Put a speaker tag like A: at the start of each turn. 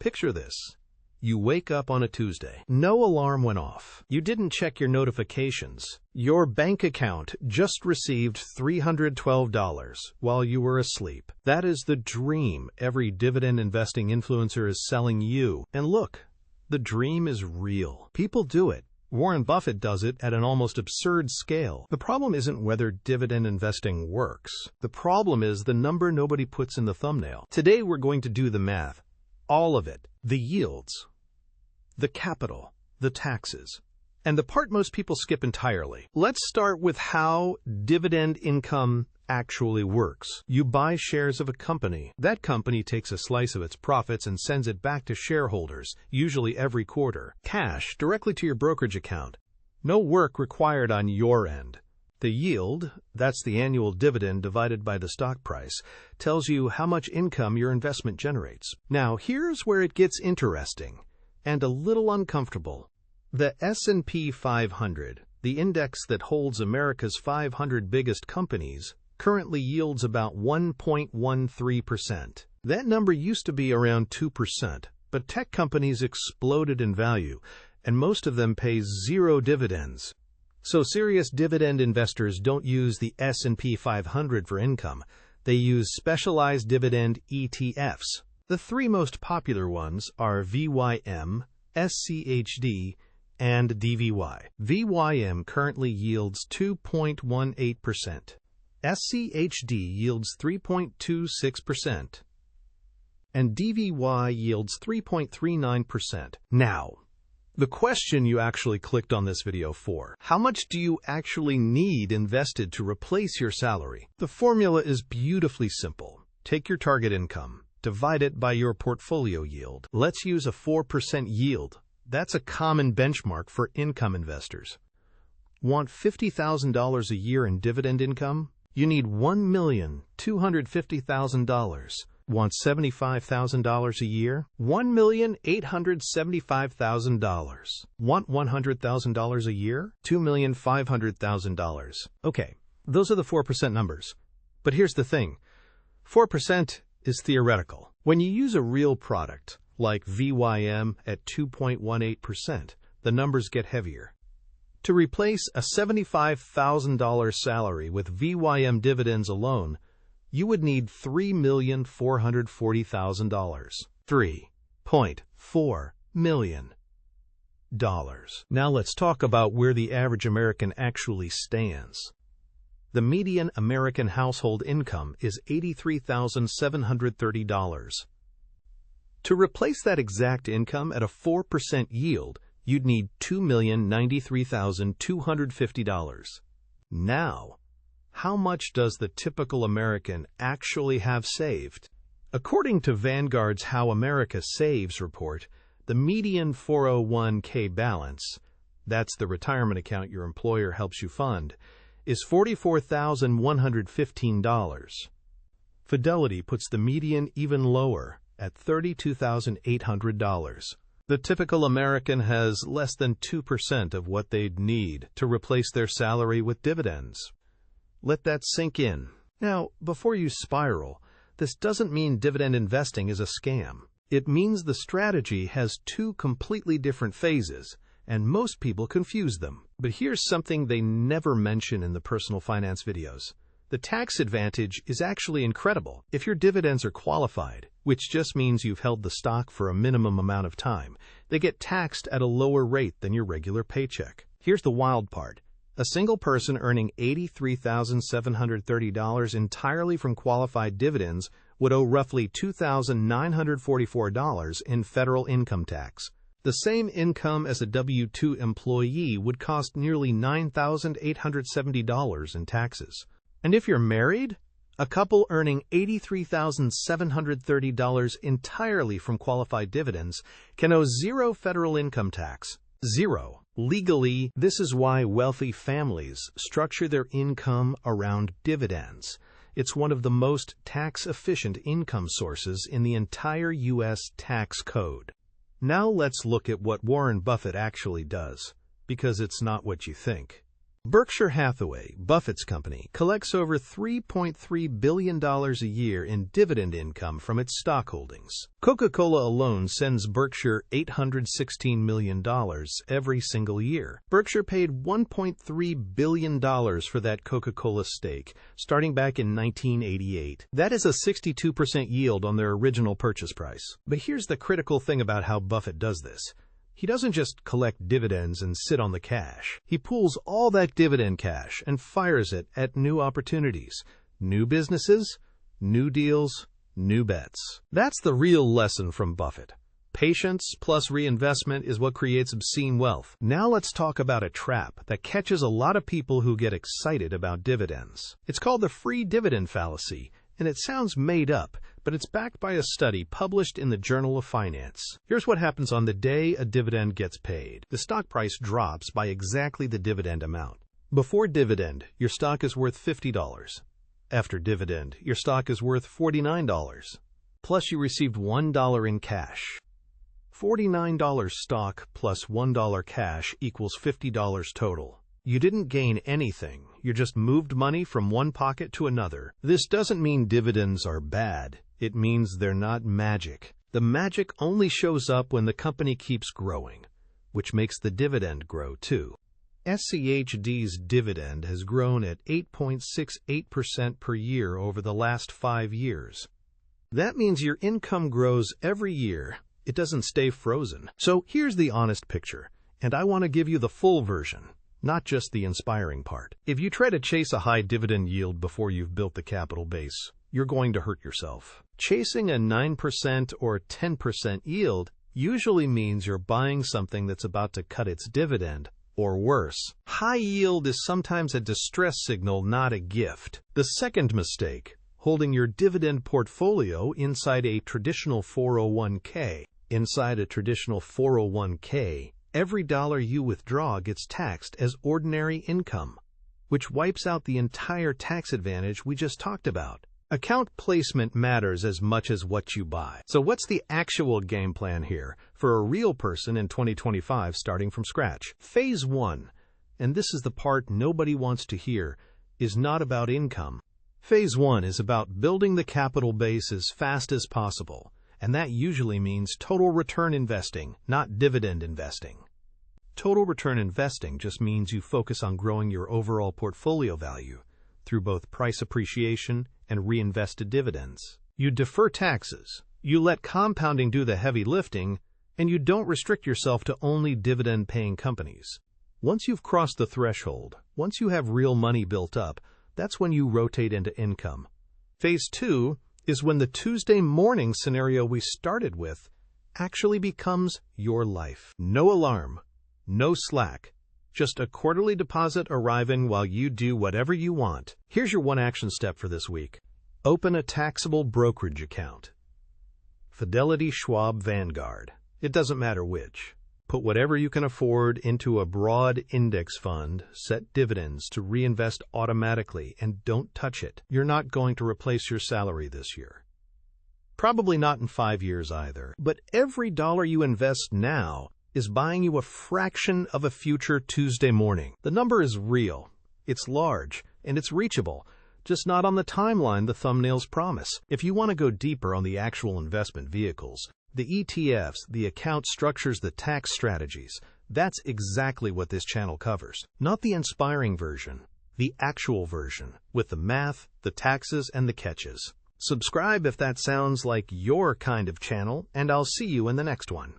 A: Picture this. You wake up on a Tuesday. No alarm went off. You didn't check your notifications. Your bank account just received $312 while you were asleep. That is the dream every dividend investing influencer is selling you. And look, the dream is real. People do it. Warren Buffett does it at an almost absurd scale. The problem isn't whether dividend investing works. The problem is the number nobody puts in the thumbnail. Today we're going to do the math. All of it. The yields, the capital, the taxes, and the part most people skip entirely. Let's start with how dividend income actually works. You buy shares of a company. That company takes a slice of its profits and sends it back to shareholders, usually every quarter. Cash directly to your brokerage account. No work required on your end. The yield, that's the annual dividend divided by the stock price, tells you how much income your investment generates. Now, here's where it gets interesting and a little uncomfortable. The S&P 500, the index that holds America's 500 biggest companies, currently yields about 1.13%. That number used to be around 2%, but tech companies exploded in value, and most of them pay zero dividends. So serious dividend investors don't use the S&P 500 for income. They use specialized dividend ETFs. The three most popular ones are VYM, SCHD, and DVY. VYM currently yields 2.18%. SCHD yields 3.26%. And DVY yields 3.39%. Now, the question you actually clicked on this video for: how much do you actually need invested to replace your salary? The formula is beautifully simple. Take your target income, divide it by your portfolio yield. Let's use a 4% yield. That's a common benchmark for income investors. Want $50,000 a year in dividend income? You need $1,250,000. Want $75,000 a year? $1,875,000. Want $100,000 a year? $2,500,000. Okay, those are the 4% numbers. But here's the thing. 4% is theoretical. When you use a real product, like VYM at 2.18%, the numbers get heavier. To replace a $75,000 salary with VYM dividends alone, you would need $3,440,000. $3.4 million. Now let's talk about where the average American actually stands. The median American household income is $83,730. To replace that exact income at a 4% yield, you'd need $2,093,250. Now, how much does the typical American actually have saved? According to Vanguard's How America Saves report, the median 401k balance, that's the retirement account your employer helps you fund, is $44,115. Fidelity puts the median even lower at $32,800. The typical American has less than 2% of what they'd need to replace their salary with dividends. Let that sink in. Now, before you spiral, this doesn't mean dividend investing is a scam. It means the strategy has two completely different phases, and most people confuse them. But here's something they never mention in the personal finance videos. The tax advantage is actually incredible. If your dividends are qualified, which just means you've held the stock for a minimum amount of time, they get taxed at a lower rate than your regular paycheck. Here's the wild part. A single person earning $83,730 entirely from qualified dividends would owe roughly $2,944 in federal income tax. The same income as a W-2 employee would cost nearly $9,870 in taxes. And if you're married, a couple earning $83,730 entirely from qualified dividends can owe zero federal income tax. Zero. Legally, this is why wealthy families structure their income around dividends. It's one of the most tax-efficient income sources in the entire U.S. tax code. Now let's look at what Warren Buffett actually does, because it's not what you think. Berkshire Hathaway, Buffett's company, collects over $3.3 billion a year in dividend income from its stock holdings. Coca-Cola alone sends Berkshire $816 million every single year. Berkshire paid $1.3 billion for that Coca-Cola stake, starting back in 1988. That is a 62% yield on their original purchase price. But here's the critical thing about how Buffett does this. He doesn't just collect dividends and sit on the cash. He pools all that dividend cash and fires it at new opportunities, new businesses, new deals, new bets. That's the real lesson from Buffett. Patience plus reinvestment is what creates obscene wealth. Now let's talk about a trap that catches a lot of people who get excited about dividends. It's called the free dividend fallacy, and it sounds made up, but it's backed by a study published in the Journal of Finance. Here's what happens on the day a dividend gets paid. The stock price drops by exactly the dividend amount. Before dividend, your stock is worth $50. After dividend, your stock is worth $49. Plus you received $1 in cash. $49 stock plus $1 cash equals $50 total. You didn't gain anything. You just moved money from one pocket to another. This doesn't mean dividends are bad. It means they're not magic. The magic only shows up when the company keeps growing, which makes the dividend grow too. SCHD's dividend has grown at 8.68% per year over the last 5 years. That means your income grows every year. It doesn't stay frozen. So here's the honest picture, and I want to give you the full version, not just the inspiring part. If you try to chase a high dividend yield before you've built the capital base, you're going to hurt yourself. Chasing a 9% or 10% yield usually means you're buying something that's about to cut its dividend, or worse. High yield is sometimes a distress signal, not a gift. The second mistake, holding your dividend portfolio inside a traditional 401k. Inside a traditional 401k, every dollar you withdraw gets taxed as ordinary income, which wipes out the entire tax advantage we just talked about. Account placement matters as much as what you buy. So what's the actual game plan here for a real person in 2025 starting from scratch? Phase 1, and this is the part nobody wants to hear, is not about income. Phase 1 is about building the capital base as fast as possible, and that usually means total return investing, not dividend investing. Total return investing just means you focus on growing your overall portfolio value through both price appreciation and reinvested dividends. You defer taxes, you let compounding do the heavy lifting, and you don't restrict yourself to only dividend-paying companies. Once you've crossed the threshold, once you have real money built up, that's when you rotate into income. Phase 2 is when the Tuesday morning scenario we started with actually becomes your life. No alarm, no slack, just a quarterly deposit arriving while you do whatever you want. Here's your one action step for this week. Open a taxable brokerage account. Fidelity, Schwab, Vanguard. It doesn't matter which. Put whatever you can afford into a broad index fund, set dividends to reinvest automatically, and don't touch it. You're not going to replace your salary this year. Probably not in 5 years either. But every dollar you invest now is buying you a fraction of a future Tuesday morning. The number is real, it's large, and it's reachable, just not on the timeline the thumbnails promise. If you want to go deeper on the actual investment vehicles, the ETFs, the account structures, the tax strategies, that's exactly what this channel covers. Not the inspiring version, the actual version, with the math, the taxes, and the catches. Subscribe if that sounds like your kind of channel, and I'll see you in the next one.